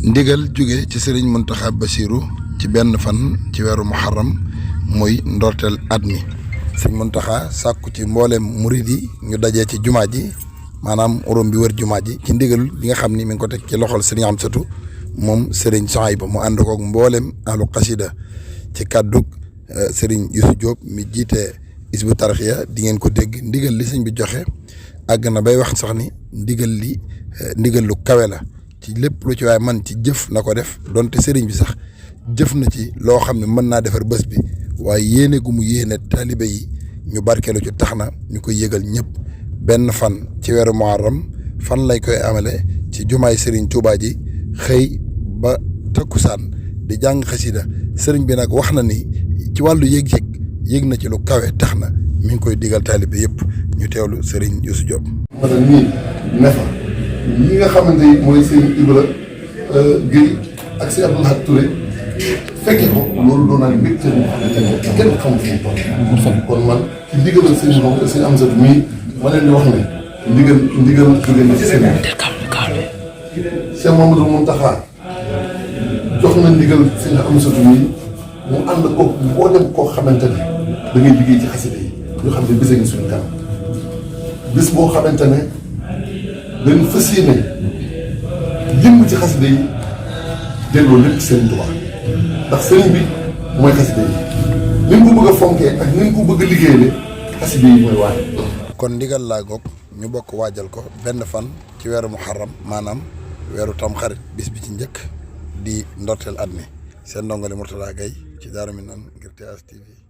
ndigal jóge ci sëriñ Muntaxa Basiru ci benn fan ci weeru muharram muy ndorteel at mi sëriñ Muntaxa sàkku ci mboolem murid yi ñu dajee ci jumaa ji maanaam urum bi wër jumaa ji ci ndigal bi nga xam ni mi ngi ko teg ci loxol sëriñ Amsatu moom sëriñ Sohayba mu ànd koog mboolem ahlu xasida ci kàddug sëriñ Youssou Diop mi jiite Hizbut Tarqiyyah di ngeen ko dégg ndigal li sëñ bi joxe àgg na bay wax sax ni ndigal lu kawe la ci lépp lu ci waaye man ci jëf na ko def donte sëriñ bi sax jëf na ci loo xam ne mën naa defar bés bi waaye yéene gu mu yéene taalibe yi ñu barkeelu ci tax na ñu koy yëgal ñëpp benn fan ci weeru muharram fan lay koy amale ci jumaay sëriñ Tuubaa ji xëy ba takkusaan di jàng xasida sëriñ bi nag wax na ni ci wàllu yëg na ci lu kawe tax na mi ngi koy digal taalibe yëpp ñu teewlu sëriñ Youssou Diop. maanaam ñii ne fa ñi nga xamante ni mooy seen Ibra Guèye ak si Abdou Lahad Touré fekke ko loolu doon naa mbégte mu xamante ne kenn xamul fu mu toll. kon man ci ndigalal seen moom seen Amsatu mii ma leen di wax ne ndigal jóge na ci seen Cheikh Mamadou Mountakha jox na ndigal seen Amsatu mii mu ànd ko boo dem koo xamante ne da ngay liggéey ci xasida yi ñu xam ne bis a ngi suñu kanam bis boo xamante ne dañ fas yéene lim ci xasida yi delloo lépp Sëriñ Tuubaa ndax sëriñ bi mooy xasida yi ni mu ko bëgg a fonkee ak ni mu ko bëgg a liggéeyale xasida yi mooy waaj. kon ndigal laa goog ñu bokk waajal ko benn fan ci weeru muharram maanaam weeru tamxarit bis bi ci njëkk di ndorteel at mi seen ndongali Mourtada Gaye ci Daaru Minaan ngir TS TV.